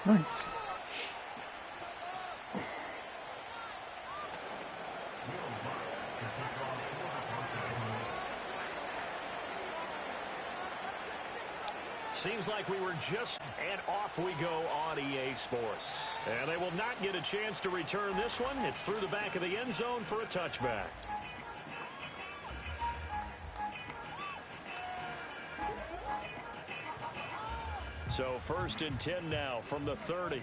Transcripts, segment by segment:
Nice. Seems like we were just, and off we go on EA Sports. And they will not get a chance to return this one. It's through the back of the end zone for a touchback. So 1st and 10 now from the 30.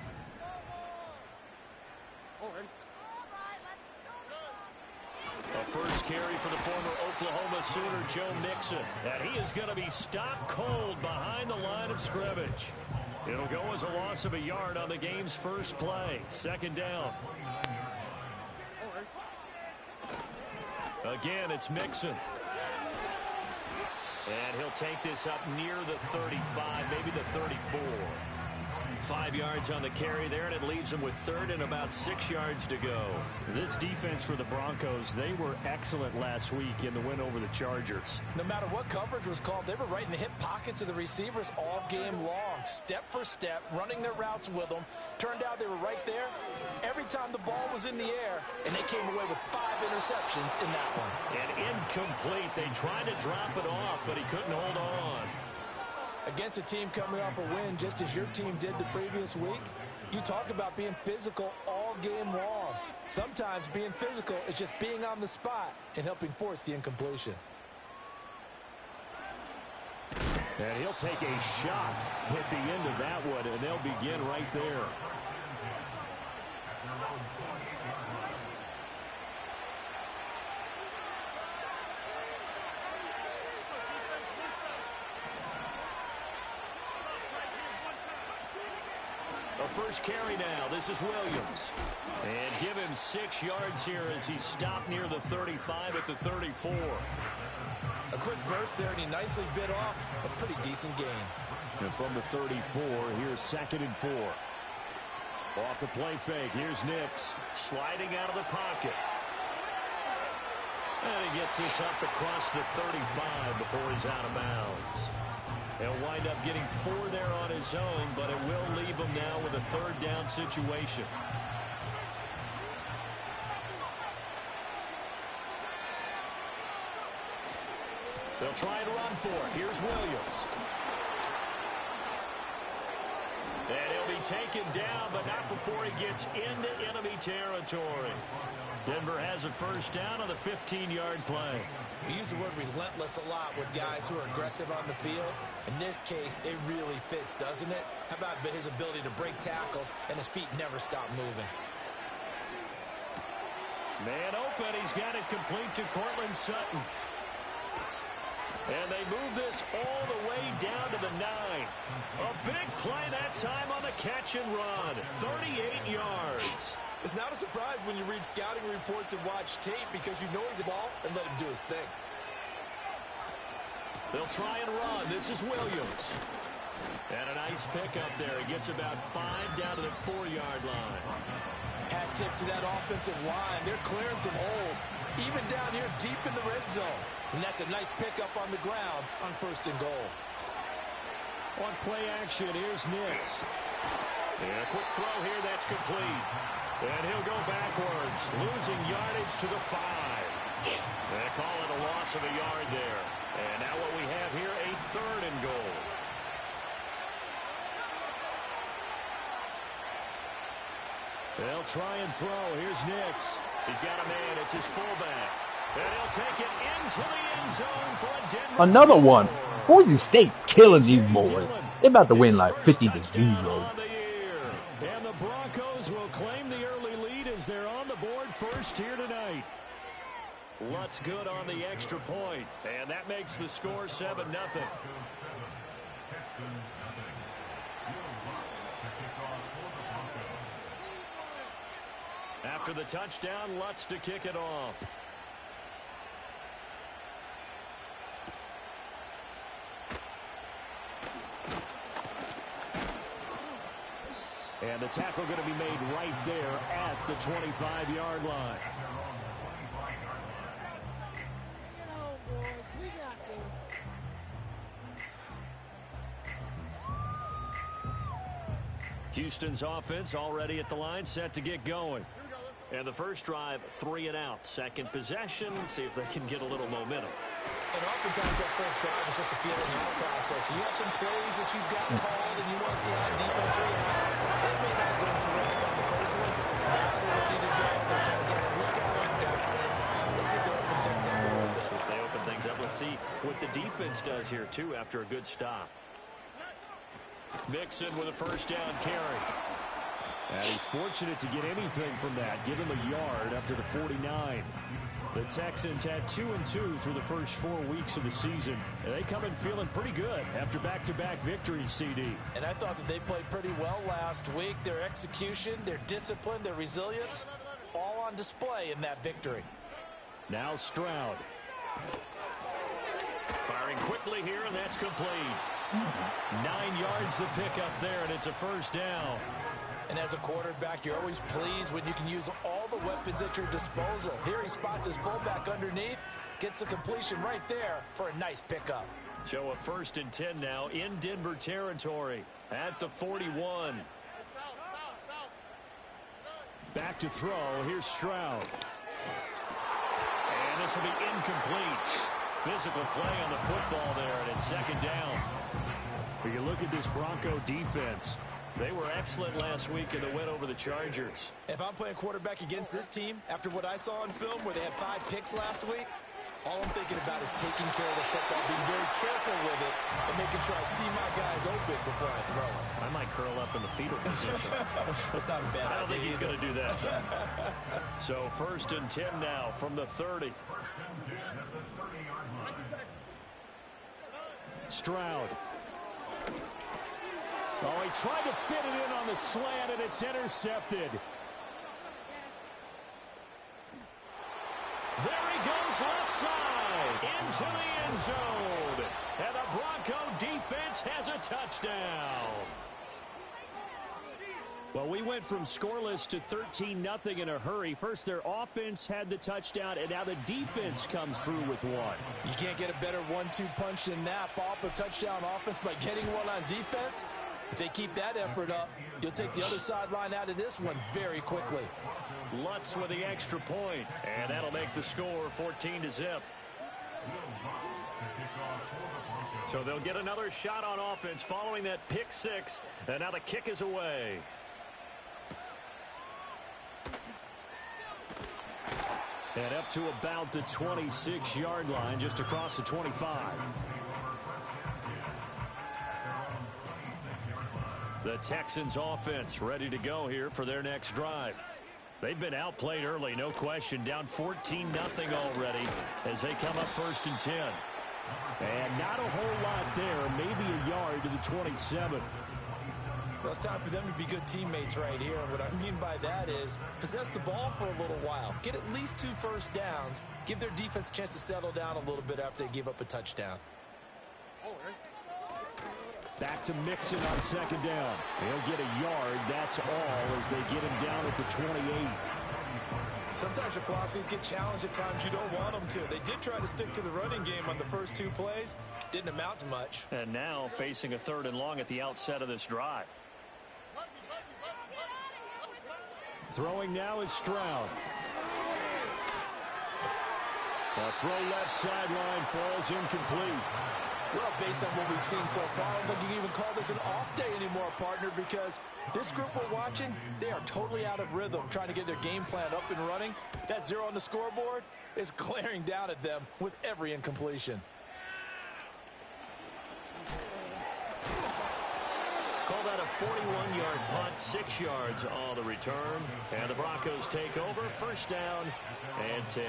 A first carry for the former Oklahoma Sooner, Joe Mixon. And he is going to be stopped cold behind the line of scrimmage. It'll go as a loss of a yard on the game's first play. 2nd down. Again, it's Mixon. And he'll take this up near the 35, maybe the 34. 5 yards on the carry there, and it leaves them with 3rd and about 6 yards to go. This defense for the Broncos, they were excellent last week in the win over the Chargers. No matter what coverage was called, they were right in the hip pockets of the receivers all game long, step for step, running their routes with them. Turned out they were right there every time the ball was in the air, and they came away with 5 interceptions in that one. And incomplete. They tried to drop it off, but he couldn't hold on. Against a team coming off a win just as your team did the previous week, you talk about being physical all game long. Sometimes being physical is just being on the spot and helping force the incompletion. And he'll take a shot at the end of that one, and they'll begin right there. First carry now. This is Williams. And give him 6 yards here as he stopped near the 35 at the 34. A quick burst there, and he nicely bit off a pretty decent gain. And from the 34, here's 2nd and 4. Off the play fake, here's Nix. Sliding out of the pocket. And he gets this up across the 35 before he's out of bounds. He'll wind up getting 4 there on his own, but it will leave him now with a 3rd down situation. They'll try and run for it. Here's Williams. And he'll be taken down, but not before he gets into enemy territory. Denver has a first down on the 15-yard play. We use the word relentless a lot with guys who are aggressive on the field. In this case, it really fits, doesn't it? How about his ability to break tackles and his feet never stop moving? Man open. He's got it complete to Cortland Sutton. And they move this all the way down to the 9. A big play that time on the catch and run. 38 yards. It's not a surprise when you read scouting reports and watch tape because you know he's a ball and let him do his thing. They'll try and run. This is Williams. And a nice pickup there. He gets about 5 down to the 4-yard line. Hat tip to that offensive line. They're clearing some holes, even down here deep in the red zone. And that's a nice pickup on the ground on 1st and goal. On play action, here's Nix. And a quick throw here that's complete. And he'll go backwards, losing yardage to the 5. They call it a loss of a yard there. And now what we have here, a 3rd and goal. They'll try and throw. Here's Nix. He's got a man. It's his fullback. And he'll take it into the end zone for a Denver Another score. one. Boise State killing these boys. They're about to win like 50-0. And the Broncos will claim the early lead as they're on the board first here tonight. Lutz good on the extra point, and that makes the score 7-0. After the touchdown, Lutz to kick it off. And the tackle going to be made right there at the 25-yard line. Houston's offense already at the line, set to get going. And the first drive, 3 and out. Second possession, see if they can get a little momentum. And oftentimes that first drive is just a feeling out process. You have some plays that you've got called and you want to see how defense reacts. It may not go terrific on the first one. Now they're ready to go. They're kind of getting a look at them, got a sense. Let's see if they open things up a little bit. If they open things up, let's see what the defense does here, too, after a good stop. Mixon with a first down carry. And he's fortunate to get anything from that. Give him a yard up to the 49. The Texans had 2-2 through the first 4 weeks of the season. And they come in feeling pretty good after back-to-back victories, CD. And I thought that they played pretty well last week. Their execution, their discipline, their resilience, all on display in that victory. Now Stroud. Firing quickly here, and that's complete. 9 yards to pick up there, and it's a first down. And as a quarterback, you're always pleased when you can use all the weapons at your disposal. Here he spots his fullback underneath, gets the completion right there for a nice pickup. So a 1st and 10 now in Denver territory at the 41. Back to throw. Here's Stroud. And this will be incomplete. Physical play on the football there, and it's 2nd down. When you look at this Bronco defense, they were excellent last week in the win over the Chargers. If I'm playing quarterback against this team, after what I saw on film where they had 5 picks last week, all I'm thinking about is taking care of the football, being very careful with it, and making sure I see my guys open before I throw it. I might curl up in the fetal position. That's not a bad idea. I don't think he's going to do that. So 1st and 10 now from the 30. Stroud. Oh, he tried to fit it in on the slant, and it's intercepted. There he goes left side into the end zone. And the Bronco defense has a touchdown. Well, we went from scoreless to 13-0 in a hurry. First, their offense had the touchdown, and now the defense comes through with one. You can't get a better 1-2 punch than that. Follow up a touchdown offense by getting one on defense. If they keep that effort up, you'll take the other sideline out of this one very quickly. Lutz with the extra point, and that'll make the score 14-0. So they'll get another shot on offense following that pick 6, and now the kick is away. And up to about the 26-yard line, just across the 25. The Texans offense ready to go here for their next drive. They've been outplayed early, no question. Down 14-0 already as they come up 1st and 10. And not a whole lot there, maybe a yard to the 27. Well, it's time for them to be good teammates right here. And what I mean by that is possess the ball for a little while. Get at least 2 first downs. Give their defense a chance to settle down a little bit after they give up a touchdown. Back to Mixon on 2nd down. He'll get a yard, that's all, as they get him down at the 28. Sometimes your philosophies get challenged at times you don't want them to. They did try to stick to the running game on the first 2 plays. Didn't amount to much. And now facing a 3rd and long at the outset of this drive. Throwing now is Stroud. A throw left sideline falls incomplete. Well, based on what we've seen so far, I don't think you can even call this an off day anymore, partner, because this group we're watching, they are totally out of rhythm, trying to get their game plan up and running. That 0 on the scoreboard is glaring down at them with every incompletion. Called out a 41-yard punt, 6 yards on the return. And the Broncos take over, 1st down and 10.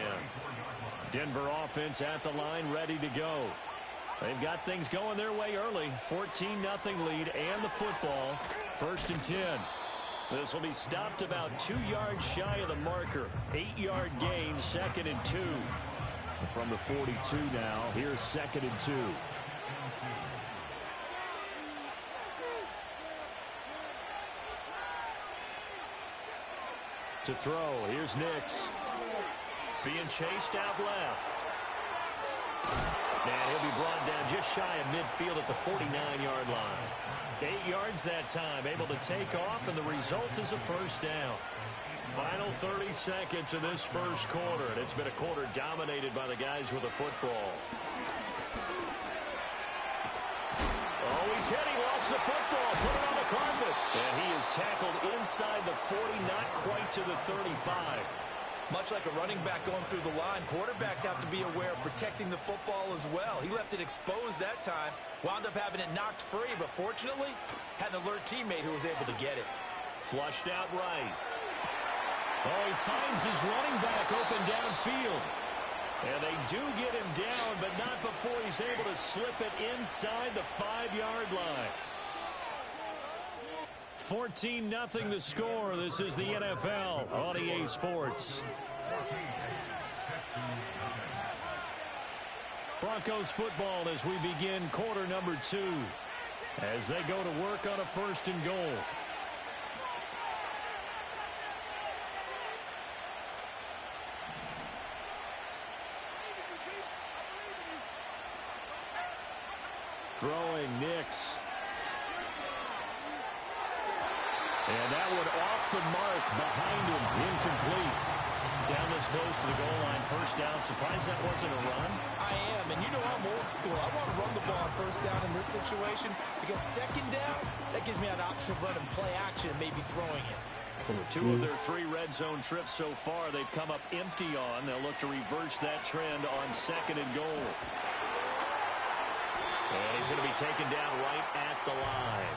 Denver offense at the line, ready to go. They've got things going their way early. 14-0 lead and the football. 1st and 10. This will be stopped about 2 yards shy of the marker. 8-yard gain, 2nd and 2. From the 42 now, here's 2nd and 2. To throw, here's Nix. Being chased out left. And he'll be brought down just shy of midfield at the 49-yard line. 8 yards that time, able to take off, and the result is a first down. Final 30 seconds of this first quarter, and it's been a quarter dominated by the guys with the football. Oh, he's hit. He lost the football. Put it on the carpet. And he is tackled inside the 40, not quite to the 35. Much like a running back going through the line, quarterbacks have to be aware of protecting the football as well. He left it exposed that time, wound up having it knocked free, but fortunately, had an alert teammate who was able to get it. Flushed out right. Oh, he finds his running back open downfield. And they do get him down, but not before he's able to slip it inside the 5-yard line. 14-0 the score. This is the NFL on EA Sports. Broncos football as we begin quarter number 2. As they go to work on a 1st and goal. Throwing Nix. And that one off the mark behind him. Incomplete. Down this close to the goal line. First down. Surprised that wasn't a run? I am. And you know I'm old school. I want to run the ball on first down in this situation because second down, that gives me an option of running play action and maybe throwing it. 2 of their 3 red zone trips so far they've come up empty on. They'll look to reverse that trend on 2nd and goal. And he's going to be taken down right at the line.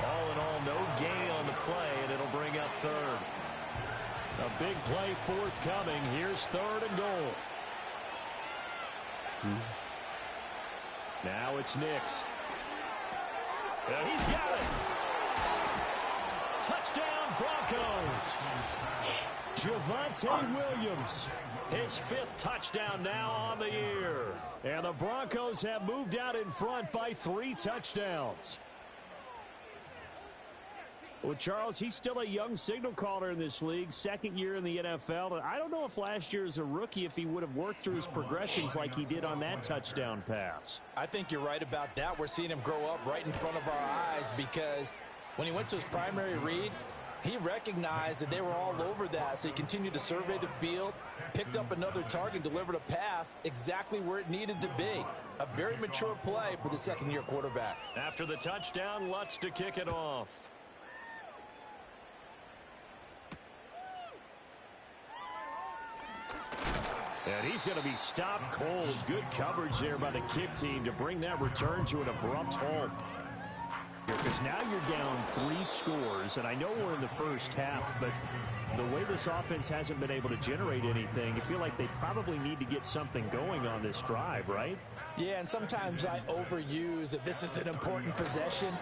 All in all, no gain on the play, and it'll bring up 3rd. A big play forthcoming. Here's 3rd and goal. Now it's Nix. And he's got it. Touchdown, Broncos. Javonte Williams. His 5th touchdown now on the year. And the Broncos have moved out in front by 3 touchdowns. Well, Charles, he's still a young signal caller in this league, 2nd year in the NFL. And I don't know if last year as a rookie, if he would have worked through his progressions like he did on that touchdown pass. I think you're right about that. We're seeing him grow up right in front of our eyes because when he went to his primary read, he recognized that they were all over that, so he continued to survey the field, picked up another target, delivered a pass exactly where it needed to be. A very mature play for the 2nd-year quarterback. After the touchdown, Lutz to kick it off. And he's going to be stopped cold. Good coverage there by the kick team to bring that return to an abrupt halt. Because now you're down 3 scores, and I know we're in the first half, but the way this offense hasn't been able to generate anything, you feel like they probably need to get something going on this drive, right? Yeah, and sometimes I overuse that this is an important possession,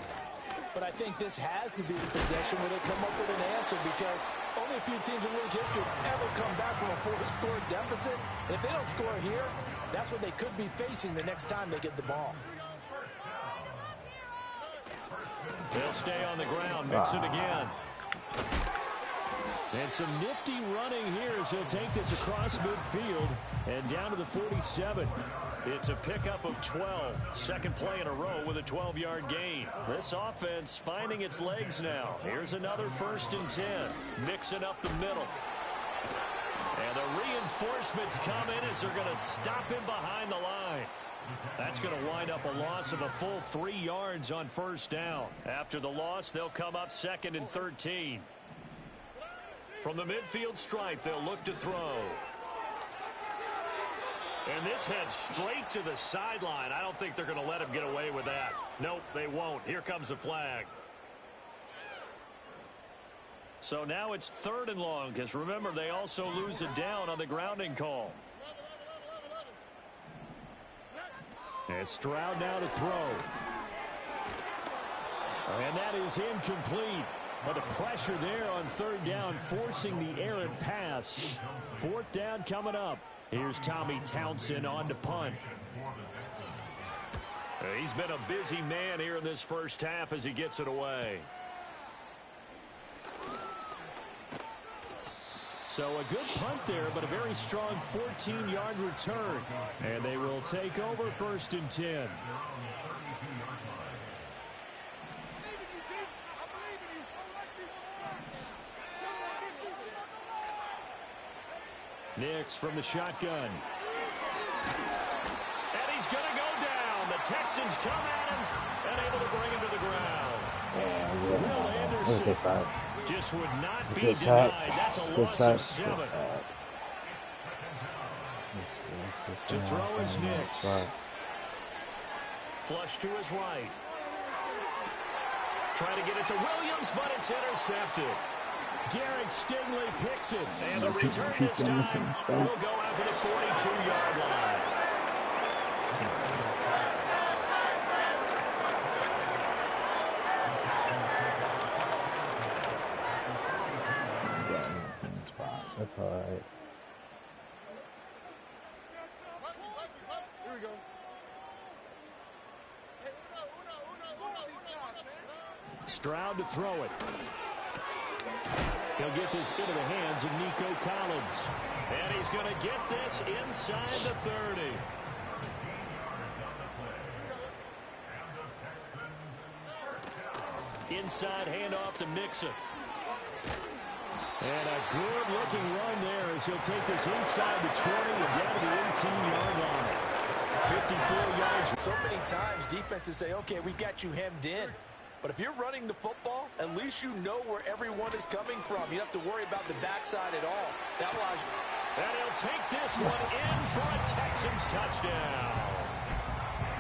but I think this has to be the possession where they come up with an answer because only a few teams in league history have ever come back from a 4-score deficit. And if they don't score here, that's what they could be facing the next time they get the ball. They'll stay on the ground. Mix it again. And some nifty running here as he'll take this across midfield and down to the 47. It's a pickup of 12. 2nd play in a row with a 12-yard gain. This offense finding its legs now. Here's another 1st and 10. Mixing up the middle. And the reinforcements come in as they're going to stop him behind the line. That's going to wind up a loss of a full 3 yards on 1st down. After the loss, they'll come up 2nd and 13. From the midfield stripe, they'll look to throw. And this heads straight to the sideline. I don't think they're going to let him get away with that. Nope, they won't. Here comes the flag. So now it's 3rd and long, because remember, they also lose it down on the grounding call. And Stroud now to throw. And that is incomplete. But the pressure there on 3rd down, forcing the errant pass. 4th down coming up. Here's Tommy Townsend on to punt. He's been a busy man here in this first half as he gets it away. So a good punt there, but a very strong 14-yard return. And they will take over 1st and 10. Nix from the shotgun. And he's going to go down. The Texans come at him and able to bring him to the ground. Will Anderson just would not be denied. That's a loss of 7. To throw is Nix. Flush to his right. Trying to get it to Williams, but it's intercepted. Derek Stingley picks it. And the return this time will go out to the 42-yard line. That's all right. Here we go. Stroud to throw it. He'll get this into the hands of Nico Collins. And he's going to get this inside the 30. Inside handoff to Mixon. And a good-looking run there as he'll take this inside the 20 and down to the 18-yard line. 54 yards. So many times defenses say, okay, we got you hemmed in. But if you're running the football, at least you know where everyone is coming from. You don't have to worry about the backside at all. That allows you. And he'll take this one in for a Texans touchdown.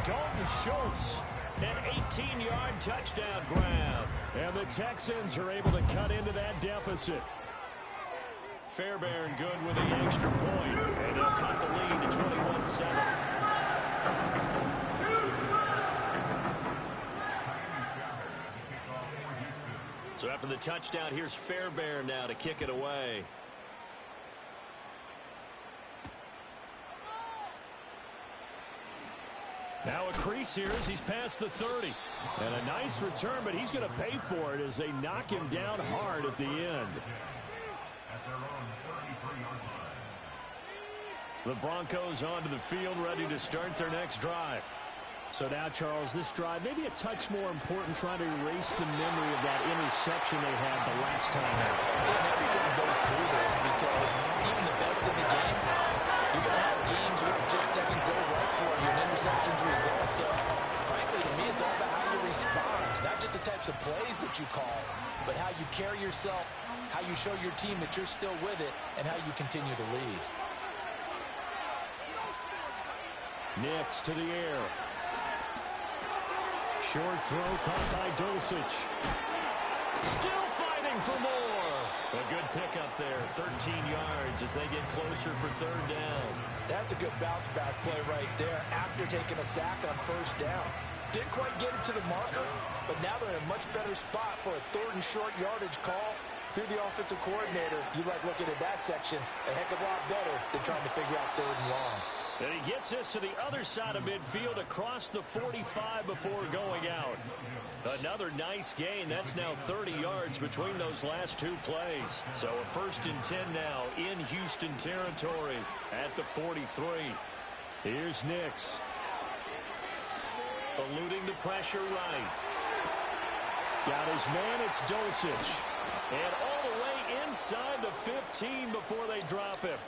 Dalton Schultz, an 18-yard touchdown grab. And the Texans are able to cut into that deficit. Fairbairn good with the extra point, and they'll cut the lead to 21-7. So after the touchdown, here's Fairbairn now to kick it away. Now a crease here as he's past the 30. And a nice return, but he's going to pay for it as they knock him down hard at the end. The Broncos onto the field, ready to start their next drive. So now, Charles, this drive may be a touch more important, trying to erase the memory of that interception they had the last time out. And everyone goes through this because even the best in the game, you're going to have games where it just doesn't go right for you, and interceptions result. So, frankly, to me, it's all about how you respond, not just the types of plays that you call, but how you carry yourself, how you show your team that you're still with it, and how you continue to lead. Nix to the air. Short throw caught by Dulcich. Still fighting for more. A good pickup there, 13 yards as they get closer for 3rd down. That's a good bounce-back play right there after taking a sack on 1st down. Didn't quite get it to the marker, but now they're in a much better spot for a 3rd and short yardage call. Through the offensive coordinator, you like looking at that section a heck of a lot better than trying to figure out 3rd and long. And he gets this to the other side of midfield across the 45 before going out. Another nice gain. That's now 30 yards between those last 2 plays. So a 1st and 10 now in Houston territory at the 43. Here's Nix. Eluding the pressure right. Got his man, it's Dulcich. And all the way inside the 15 before they drop him.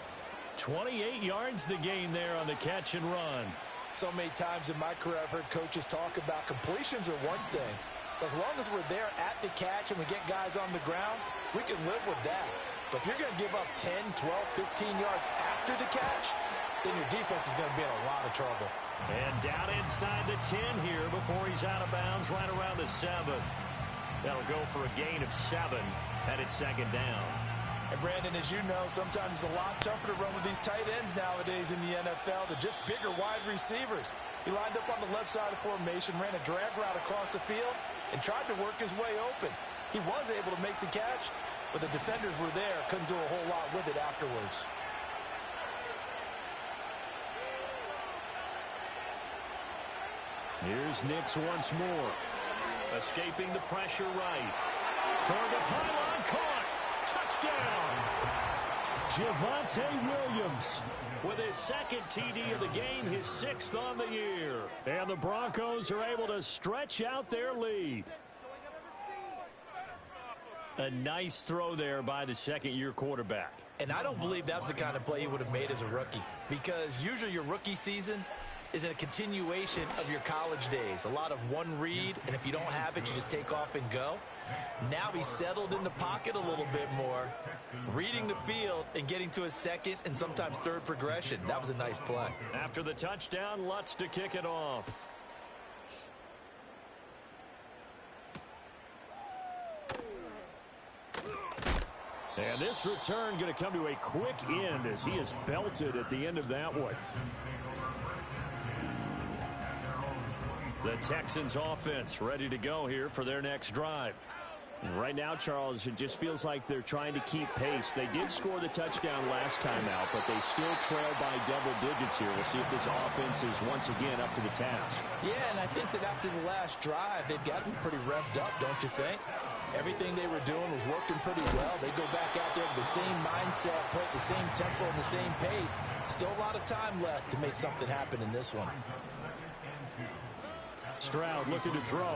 28 yards the gain there on the catch and run. So many times in my career I've heard coaches talk about completions are one thing. But as long as we're there at the catch and we get guys on the ground, we can live with that. But if you're going to give up 10, 12, 15 yards after the catch, then your defense is going to be in a lot of trouble. And down inside the 10 here before he's out of bounds right around the 7. That'll go for a gain of 7, and it's 2nd down. And Brandon, as you know, sometimes it's a lot tougher to run with these tight ends nowadays in the NFL than just bigger wide receivers. He lined up on the left side of formation, ran a drag route across the field, and tried to work his way open. He was able to make the catch, but the defenders were there, couldn't do a whole lot with it afterwards. Here's Nix once more. Escaping the pressure right. Toward the pylon, caught. Touchdown. Javonte Williams with his second TD of the game, his 6th on the year. And the Broncos are able to stretch out their lead. A nice throw there by the second-year quarterback. And I don't believe that was the kind of play he would have made as a rookie, because usually your rookie season is a continuation of your college days. A lot of one read, and if you don't have it, you just take off and go. Now he's settled in the pocket a little bit more, reading the field and getting to his second and sometimes third progression. That was a nice play. After the touchdown, Lutz to kick it off. And this return going to come to a quick end as he is belted at the end of that one. The Texans offense ready to go here for their next drive. And right now, Charles, it just feels like they're trying to keep pace. They did score the touchdown last time out, but they still trail by double digits here. We'll see if this offense is once again up to the task. Yeah, and I think that after the last drive, they've gotten pretty revved up, don't you think? Everything they were doing was working pretty well. They go back out there with the same mindset, play at the same tempo and the same pace. Still a lot of time left to make something happen in this one. Stroud looking to throw.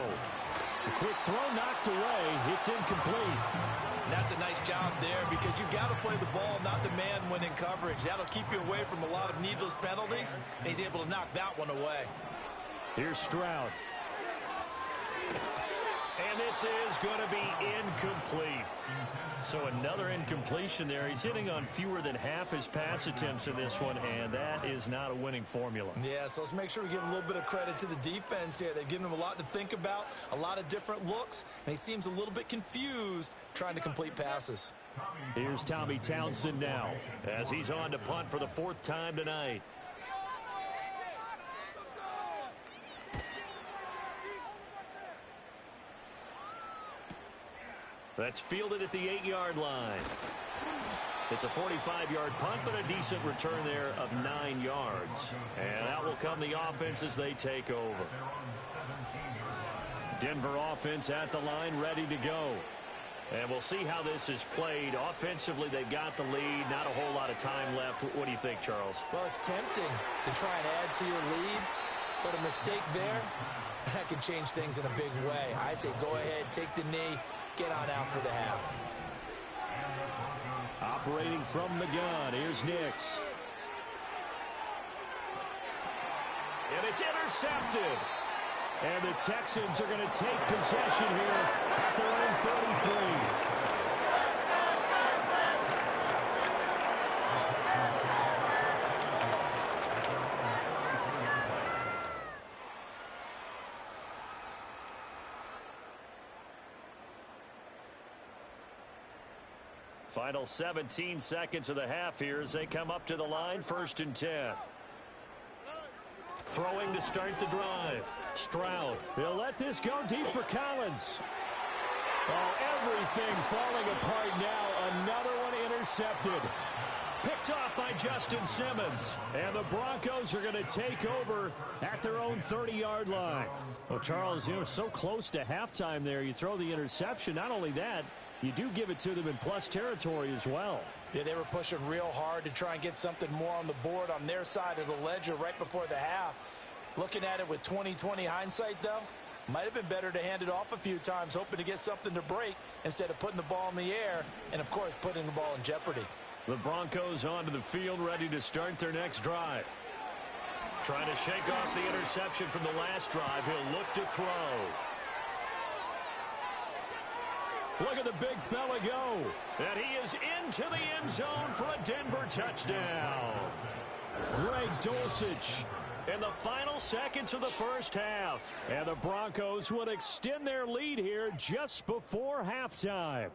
A quick throw knocked away. It's incomplete. And that's a nice job there, because you've got to play the ball, not the man when in coverage. That'll keep you away from a lot of needless penalties, and he's able to knock that one away. Here's Stroud. And this is going to be incomplete. So another incompletion there. He's hitting on fewer than half his pass attempts in this one, and that is not a winning formula. Yeah, so let's make sure we give a little bit of credit to the defense here. They've given him a lot to think about, a lot of different looks, and he seems a little bit confused trying to complete passes. Here's Tommy Townsend now as he's on to punt for the 4th time tonight. That's fielded at the 8-yard line. It's a 45-yard punt, but a decent return there of 9 yards. And out will come the offense as they take over. Denver offense at the line, ready to go. And we'll see how this is played. Offensively, they've got the lead. Not a whole lot of time left. What do you think, Charles? Well, it's tempting to try and add to your lead, but a mistake there, that can change things in a big way. I say go ahead, take the knee, get on out for the half. Operating from the gun, here's Nix. And it's intercepted. And the Texans are going to take possession here at their own 33. Final 17 seconds of the half here as they come up to the line, 1st and 10. Throwing to start the drive. Stroud. He'll let this go deep for Collins. Oh, everything falling apart now. Another one intercepted. Picked off by Justin Simmons. And the Broncos are going to take over at their own 30-yard line. Well, Charles, you know, so close to halftime there. You throw the interception. Not only that, you do give it to them in plus territory as well. Yeah, they were pushing real hard to try and get something more on the board on their side of the ledger right before the half. Looking at it with 20/20 hindsight, though, might have been better to hand it off a few times, hoping to get something to break instead of putting the ball in the air and, of course, putting the ball in jeopardy. The Broncos onto the field, ready to start their next drive. Trying to shake off the interception from the last drive. He'll look to throw. Look at the big fella go. And he is into the end zone for a Denver touchdown. Greg Dulcich in the final seconds of the first half. And the Broncos would extend their lead here just before halftime.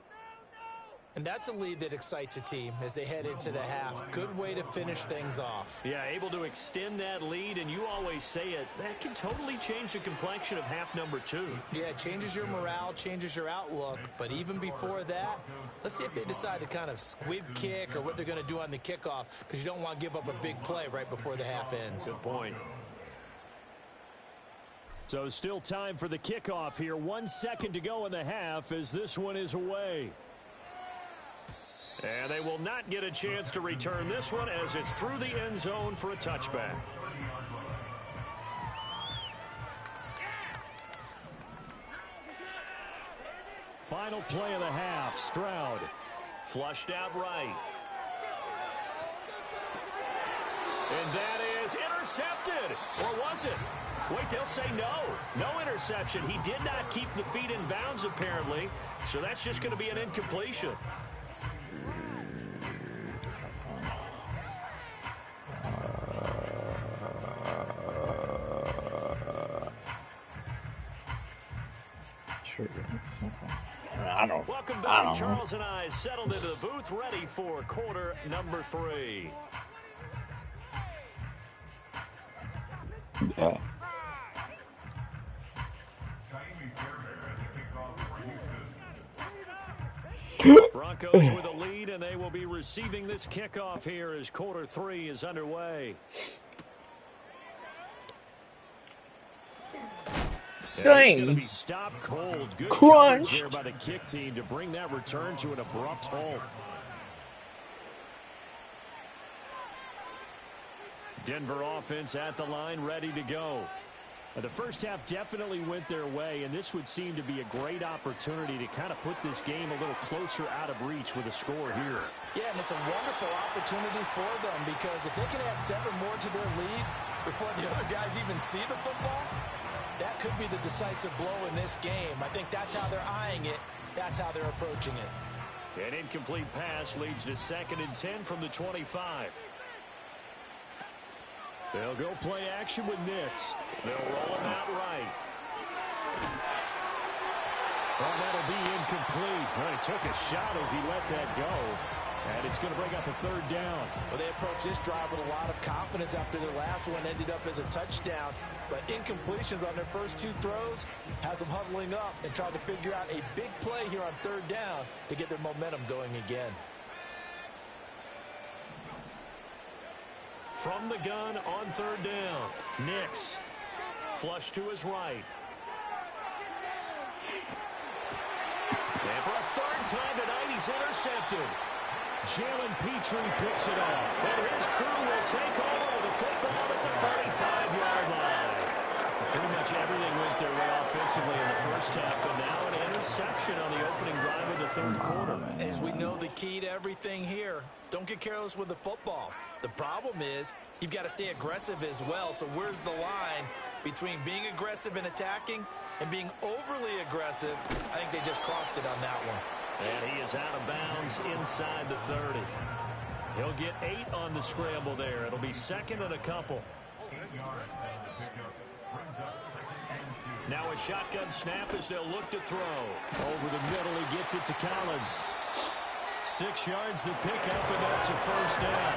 And that's a lead that excites a team as they head into the half. Good way to finish things off. Yeah, able to extend that lead, and you always say it, that can totally change the complexion of half number 2. Yeah, it changes your morale, changes your outlook. But even before that, let's see if they decide to kind of squib kick or what they're going to do on the kickoff, because you don't want to give up a big play right before the half ends. Good point. So still time for the kickoff here. 1 second to go in the half as this one is away. And they will not get a chance to return this one as it's through the end zone for a touchback. Final play of the half. Stroud flushed out right. And that is intercepted. Or was it? Wait, they'll say no. No interception. He did not keep the feet in bounds, apparently. So that's just going to be an incompletion. Welcome back. Charles and I settled into the booth, ready for quarter number 3. Yeah. Broncos with a lead, and they will be receiving this kickoff here as quarter 3 is underway. It's going to be stopped cold. Good coverage there by the kick team to bring that return to an abrupt halt. Denver offense at the line, ready to go. The first half definitely went their way, and this would seem to be a great opportunity to kind of put this game a little closer out of reach with a score here. Yeah, and it's a wonderful opportunity for them because if they can add 7 more to their lead before the other guys even see the football, that could be the decisive blow in this game. I think that's how they're eyeing it. That's how they're approaching it. An incomplete pass leads to 2nd and 10 from the 25. They'll go play action with Nix. They'll roll him out right. Well, that'll be incomplete. Well, he took a shot as he let that go. And it's going to bring up a 3rd down. Well, they approached this drive with a lot of confidence after their last one ended up as a touchdown. But incompletions on their first 2 throws has them huddling up and trying to figure out a big play here on 3rd down to get their momentum going again. From the gun on 3rd down, Nix flush to his right. And for a 3rd time tonight, he's intercepted. Jalen Petrie picks it off. And his crew will take over with the football at the 35-yard line. Pretty much everything went their way offensively in the first half, but now an interception on the opening drive of the 3rd quarter. As we know, the key to everything here, don't get careless with the football. The problem is you've got to stay aggressive as well. So where's the line between being aggressive and attacking and being overly aggressive? I think they just crossed it on that one. And he is out of bounds inside the 30. He'll get 8 on the scramble there. It'll be 2nd and a couple. Now a shotgun snap as they'll look to throw. Over the middle, he gets it to Collins. 6 yards the pickup, and that's a 1st down.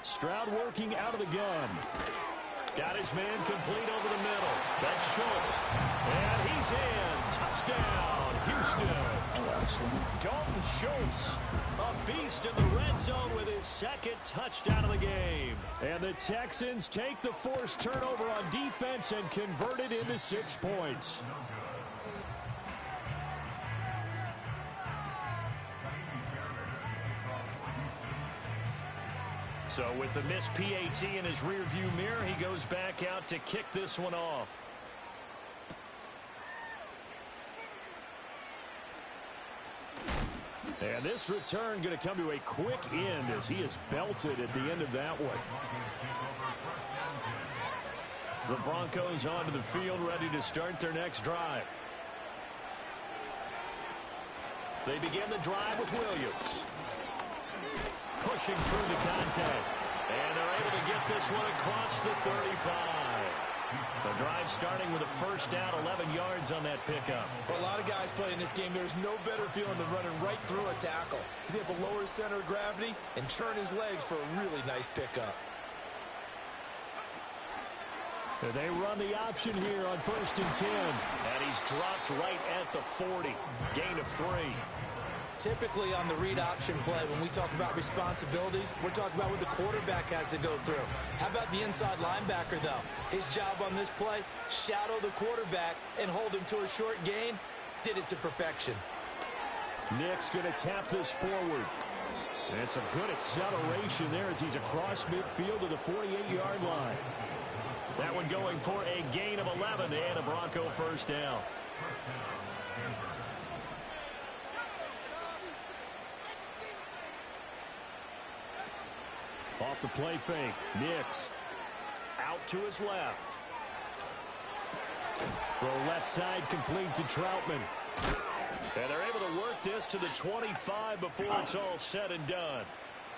Stroud working out of the gun. Got his man complete over the middle. That's Schultz. And he's in. Touchdown, Houston. Dalton Schultz, a beast in the red zone with his 2nd touchdown of the game. And the Texans take the forced turnover on defense and convert it into 6 points. So with the missed PAT in his rearview mirror, he goes back out to kick this one off. And this return going to come to a quick end as he is belted at the end of that one. The Broncos onto the field, ready to start their next drive. They begin the drive with Williams. Pushing through the contact. And they're able to get this one across the 35. The drive starting with a 1st down, 11 yards on that pickup. For a lot of guys playing this game, there's no better feeling than running right through a tackle. He's able to lower his center of gravity and churn his legs for a really nice pickup. They run the option here on 1st and 10. And he's dropped right at the 40. Gain of 3. Typically on the read option play, when we talk about responsibilities, we're talking about what the quarterback has to go through. How about the inside linebacker, though? His job on this play, shadow the quarterback and hold him to a short gain. Did it to perfection. Nick's going to tap this forward. And some good acceleration there as he's across midfield to the 48-yard line. That one going for a gain of 11 and a Bronco first down. Off the play fake. Nix out to his left. Throw left side complete to Troutman. And they're able to work this to the 25 before it's all said and done.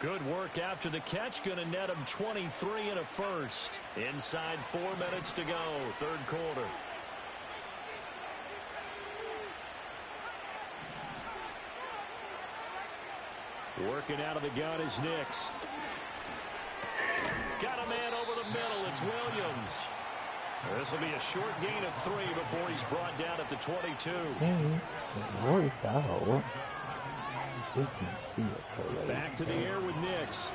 Good work after the catch. Going to net him 23 and a first. Inside 4 minutes to go. Third quarter. Working out of the gun is Nix. Got a man over the middle. It's Williams. This will be a short gain of 3 before he's brought down at the 22. Worked out. You can see it. Back to the air with Nix.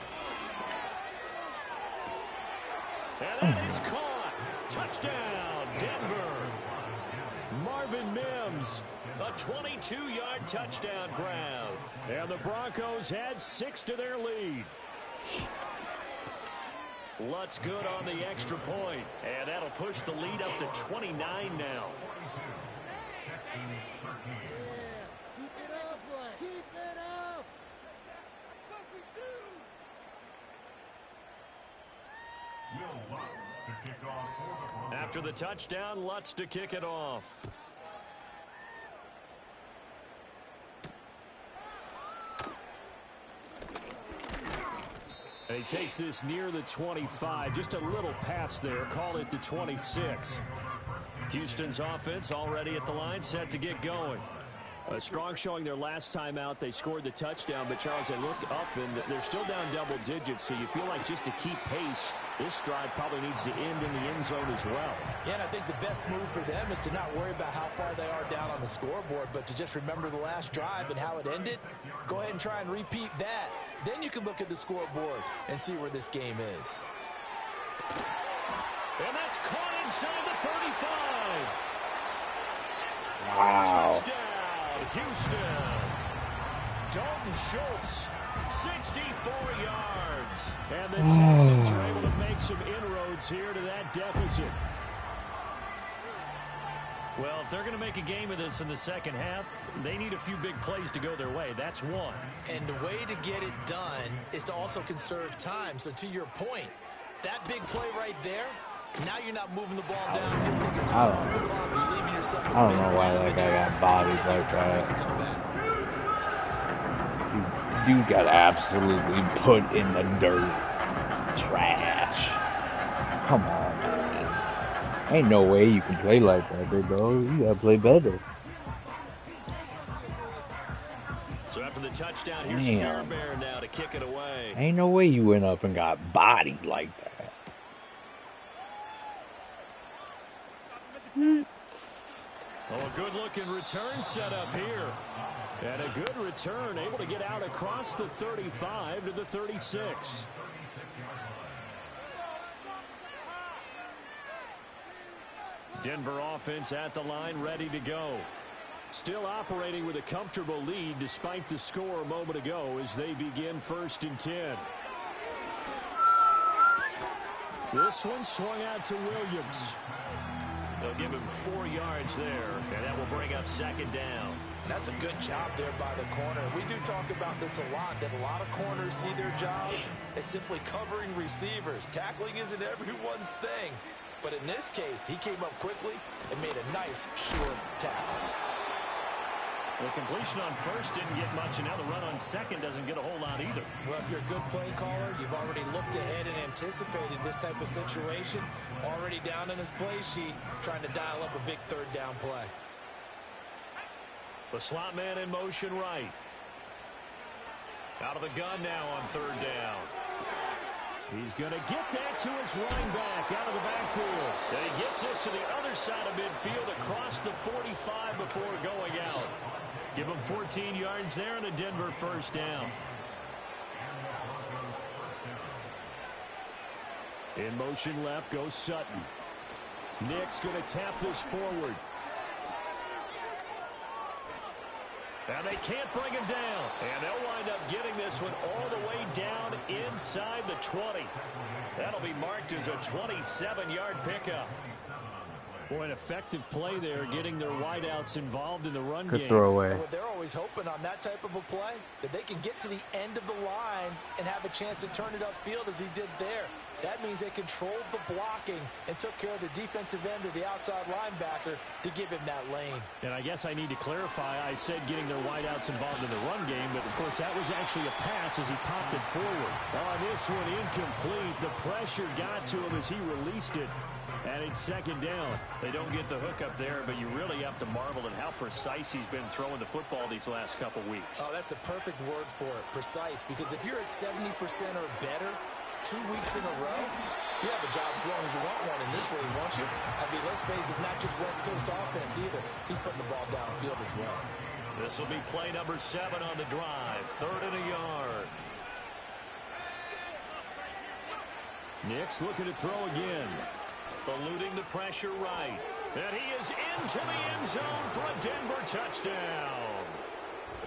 And that is caught. Touchdown, Denver. Marvin Mims. A 22-yard touchdown grab. And the Broncos had 6 to their lead. Lutz good on the extra point. And that'll push the lead up to 29 now. After the touchdown, Lutz to kick it off. And he takes this near the 25. Just a little pass there. Call it the 26. Houston's offense already at the line, set to get going. A strong showing their last time out. They scored the touchdown, but Charles, they looked up and they're still down double digits, so you feel like just to keep pace, this drive probably needs to end in the end zone as well. Yeah, and I think the best move for them is to not worry about how far they are down on the scoreboard, but to just remember the last drive and how it ended. Go ahead and try and repeat that. Then you can look at the scoreboard and see where this game is. And that's caught inside the 35. Wow. Touchdown. Houston. Dalton Schultz, 64 yards. And the Texans are able to make some inroads here to that deficit. Well, if they're going to make a game of this in the second half, they need a few big plays to go their way. That's one. And the way to get it done is to also conserve time. So to your point, that big play right there, now you're not moving the ball down. If you're taking time off the clock, you're leaving yourself. I don't know why that guy got bodied like that. You got absolutely put in the dirt. Trash. Come on, man. Ain't no way you can play like that, big dog. You gotta play better. So after the touchdown, here's Fairbairn now to kick it away. Ain't no way you went up and got bodied like that. Oh, a good-looking return set up here. And a good return, able to get out across the 35 to the 36. Denver offense at the line, ready to go. Still operating with a comfortable lead despite the score a moment ago as they begin 1st and 10. This one swung out to Williams. They'll give him 4 yards there, and that will bring up 2nd down. That's a good job there by the corner. We do talk about this a lot, that a lot of corners see their job as simply covering receivers. Tackling isn't everyone's thing. But in this case, he came up quickly and made a nice short tackle. The completion on first didn't get much, and now the run on second doesn't get a whole lot either. Well, if you're a good play caller, you've already looked ahead and anticipated this type of situation. Already down in his play sheet, trying to dial up a big 3rd down play. The slot man in motion right. Out of the gun now on 3rd down. He's going to get that to his running back out of the backfield. And he gets this to the other side of midfield across the 45 before going out. Give them 14 yards there and a Denver first down. In motion left goes Sutton. Nick's going to tap this forward. And they can't bring him down. And they'll wind up getting this one all the way down inside the 20. That'll be marked as a 27-yard pickup. Boy, an effective play there, getting their wideouts involved in the run game. Good throwaway. Well, they're always hoping on that type of a play that they can get to the end of the line and have a chance to turn it upfield as he did there. That means they controlled the blocking and took care of the defensive end or the outside linebacker to give him that lane. And I guess I need to clarify, I said getting their wideouts involved in the run game, but of course that was actually a pass as he popped it forward. On this one, incomplete. The pressure got to him as he released it. And it's second down. They don't get the hook up there, but you really have to marvel at how precise he's been throwing the football these last couple weeks. Oh, that's the perfect word for it, precise. Because if you're at 70% or better 2 weeks in a row, you have a job as long as you want one in this league, won't you? I mean, let's face it, it's not just West Coast offense either. He's putting the ball downfield as well. This will be play number 7 on the drive. 3rd and a yard. Nick's looking to throw again. Eluding the pressure right. And he is into the end zone for a Denver touchdown.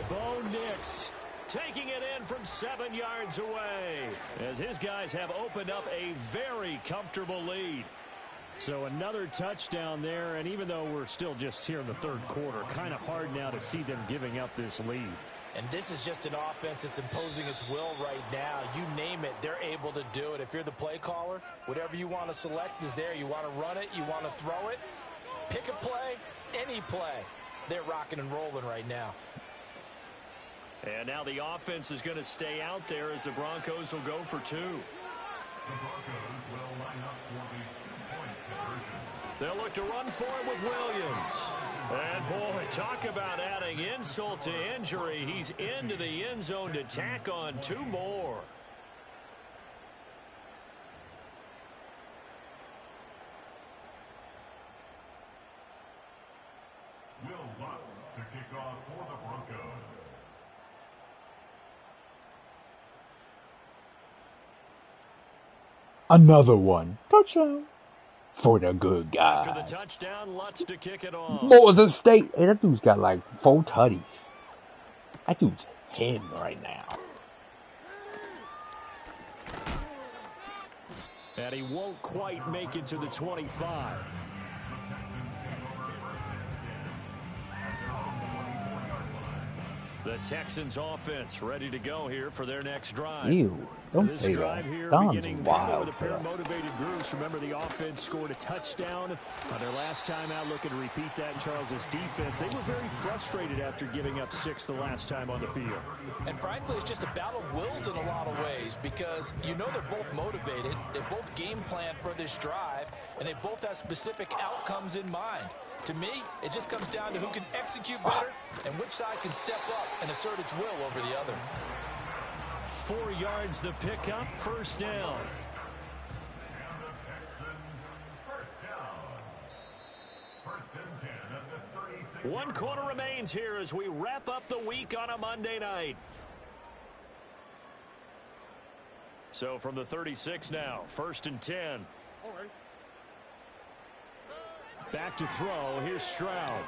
Bo Nix taking it in from 7 yards away as his guys have opened up a very comfortable lead. So another touchdown there, and even though we're still just here in the third quarter, kind of hard now to see them giving up this lead. And this is just an offense that's imposing its will right now. You name it, they're able to do it. If you're the play caller, whatever you want to select is there. You want to run it, you want to throw it, pick a play, any play. They're rocking and rolling right now. And now the offense is going to stay out there as the Broncos will go for 2. They'll look to run for it with Williams. And, boy, talk about adding insult to injury. He's into the end zone to tack on 2 more. Will Lutz to kick off for the Broncos. Another one. Touchdown. For the good guys. After the touchdown, Lutz to kick it off. Moses State. Hey, that dude's got like 4 tutties. That dude's him right now. And he won't quite make it to the 25. The Texans offense ready to go here for their next drive. Ew, don't this say drive that. here Don's beginning wild. with a pair of motivated groups. Remember, the offense scored a touchdown on their last time out. Looking to repeat that in Charles's defense. They were very frustrated after giving up 6 the last time on the field. And frankly, it's just a battle of wills in a lot of ways because you know they're both motivated. They both game plan for this drive, and they both have specific outcomes in mind. To me, it just comes down to who can execute better and which side can step up and assert its will over the other. 4 yards the pickup, first down. And the Texans first down. 1st and 10 at the 36. 1 quarter remains here as we wrap up the week on a Monday night. So from the 36 now, 1st and 10. All right. Back to throw. Here's Stroud.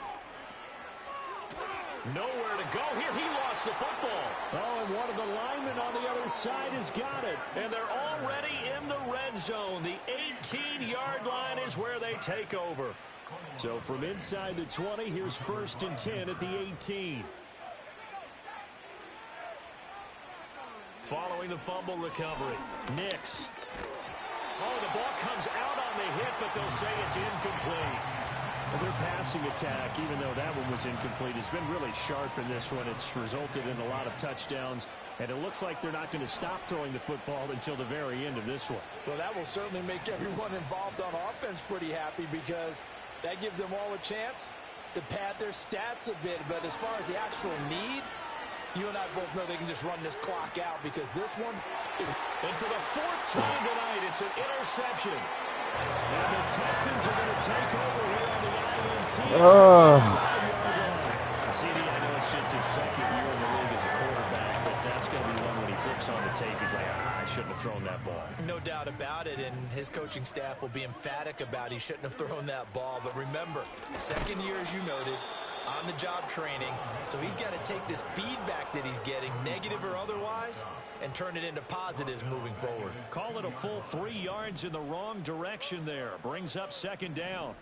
Nowhere to go here. He lost the football. Oh, and one of the linemen on the other side has got it. And they're already in the red zone. The 18-yard line is where they take over. So from inside the 20, here's 1st and 10 at the 18. Following the fumble recovery, Nix. Oh, the ball comes out on the hit, but they'll say it's incomplete. Well, their passing attack, even though that one was incomplete, has been really sharp in this one. It's resulted in a lot of touchdowns, and it looks like they're not going to stop throwing the football until the very end of this one. Well, that will certainly make everyone involved on offense pretty happy because that gives them all a chance to pad their stats a bit. But as far as the actual need, you and I both know they can just run this clock out because this one... And for the 4th time tonight, it's an interception. And the Texans are going to take over here on the INT. See, I know it's just is his second year in the league as a quarterback, but that's going to be one when he flips on the tape. He's like, I shouldn't have thrown that ball. No doubt about it, and his coaching staff will be emphatic about he shouldn't have thrown that ball. But remember, second year, as you noted, on-the-job training. So he's got to take this feedback that he's getting, negative or otherwise, and turn it into positives moving forward. Call it a full 3 yards in the wrong direction there. Brings up second down.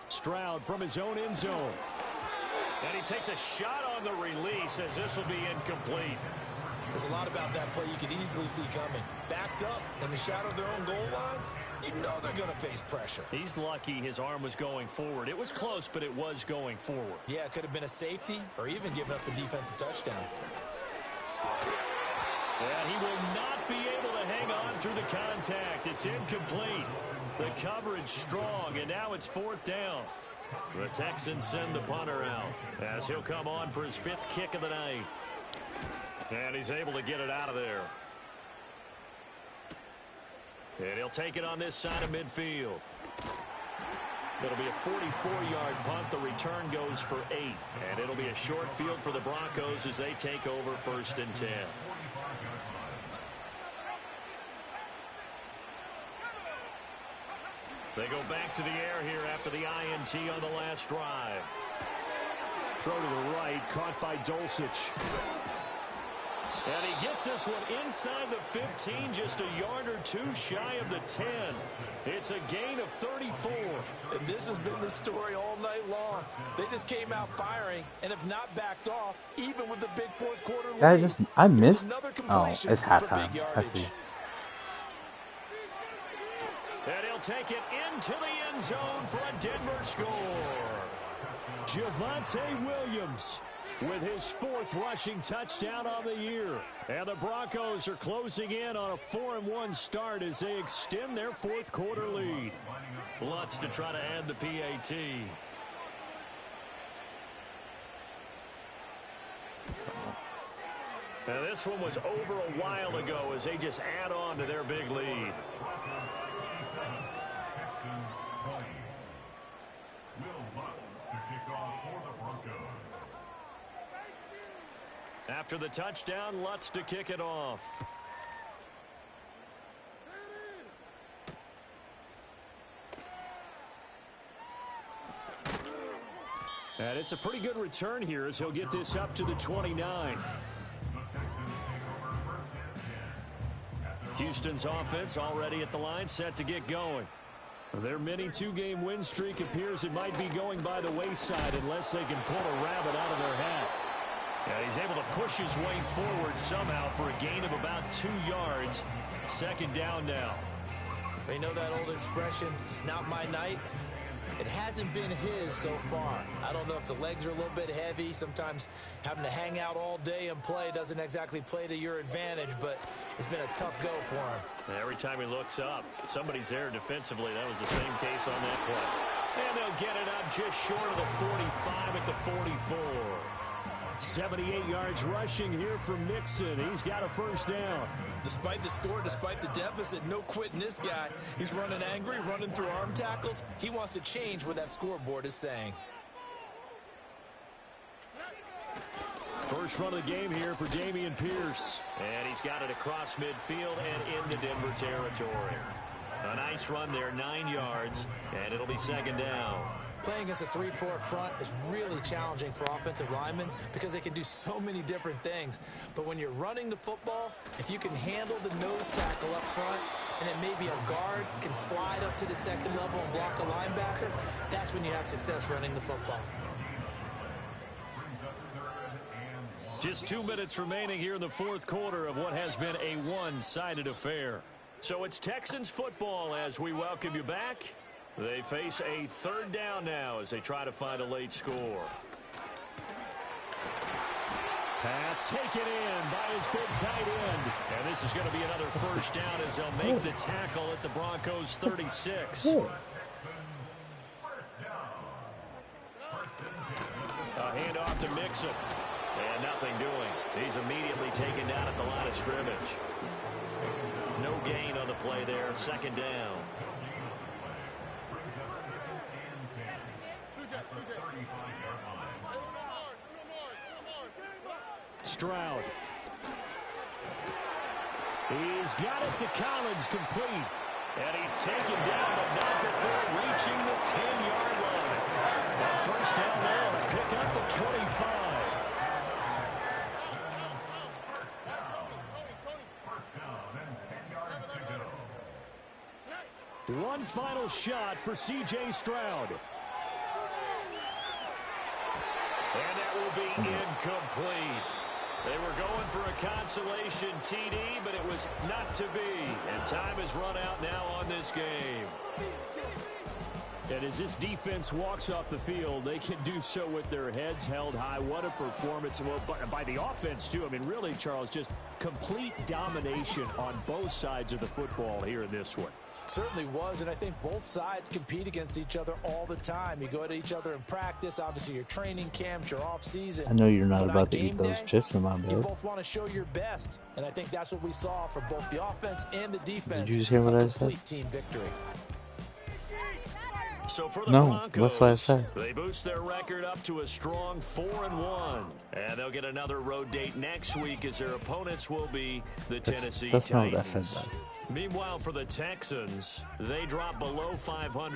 Stroud from his own end zone. And he takes a shot on the release as this will be incomplete. There's a lot about that play you could easily see coming. Backed up in the shadow of their own goal line, you know they're going to face pressure. He's lucky his arm was going forward. It was close, but it was going forward. Yeah, it could have been a safety or even given up a defensive touchdown. And he will not be able to hang on through the contact. It's incomplete. The coverage strong, and now it's fourth down. The Texans send the punter out as he'll come on for his 5th kick of the night. And he's able to get it out of there. And he'll take it on this side of midfield. It'll be a 44-yard punt. The return goes for 8. And it'll be a short field for the Broncos as they take over 1st and 10. They go back to the air here after the INT on the last drive. Throw to the right, caught by Dulcich. And he gets this one inside the 15, just a yard or 2 shy of the 10. It's a gain of 34. And this has been the story all night long. They just came out firing and have not backed off, even with the big fourth quarter lead. I missed. Another Oh, it's completion halftime. for big I see. yardage. And he'll take it into the end zone for a Denver score. Javonte Williams with his 4th rushing touchdown on the year. And the Broncos are closing in on a 4-1 start as they extend their 4th quarter lead. Lutz to try to add the PAT. Now this one was over a while ago as they just add on to their big lead. After the touchdown, Lutz to kick it off. And it's a pretty good return here as he'll get this up to the 29. Houston's offense already at the line, set to get going. Their mini 2-game win streak appears it might be going by the wayside unless they can pull a rabbit out of their hat. Yeah, he's able to push his way forward somehow for a gain of about 2 yards. Second down now. You know that old expression, it's not my night? It hasn't been his so far. I don't know if the legs are a little bit heavy. Sometimes having to hang out all day and play doesn't exactly play to your advantage, but it's been a tough go for him. And every time he looks up, somebody's there defensively. That was the same case on that play. And they'll get it up just short of the 45 at the 44. 78 yards rushing here from Mixon. He's got a first down. Despite the score, despite the deficit, no quitting this guy. He's running angry, running through arm tackles. He wants to change what that scoreboard is saying. First run of the game here for Dameon Pierce. And he's got it across midfield and into Denver territory. A nice run there, 9 yards, and it'll be second down. Playing against a 3-4 front is really challenging for offensive linemen because they can do so many different things. But when you're running the football, if you can handle the nose tackle up front, and then maybe a guard can slide up to the second level and block a linebacker, that's when you have success running the football. Just 2 minutes remaining here in the fourth quarter of what has been a one-sided affair. So it's Texans football as we welcome you back. They face a third down now as they try to find a late score. Pass taken in by his big tight end. And this is going to be another first down as they'll make the tackle at the Broncos 36. First A handoff to Mixon. And nothing doing. He's immediately taken down at the line of scrimmage. No gain on the play there. Second down. Stroud. He's got it to Collins, complete. And he's taken down, but not before reaching the 10-yard line. A first down there to pick up the 25. One final shot for C.J. Stroud. And that will be incomplete. They were going for a consolation TD, but it was not to be. And time has run out now on this game. And as this defense walks off the field, they can do so with their heads held high. What a performance. Well, by the offense, too. I mean, really, Charles, just complete domination on both sides of the football here in this one. Certainly was, and I think both sides compete against each other all the time. You go at each other in practice, obviously your training camps, your off-season. I know you're not But about on to eat game those day, chips in my you bed. both want to show your best, and I think that's what we saw from both the offense and the defense. Did you just hear what I said? Complete team victory. So for the No, Broncos, that's what I said. they boost their record up to a strong 4-1. And they'll get another road date next week as their opponents will be the Tennessee That's not Titans. what I said, though. Meanwhile, for the Texans, they drop below 500.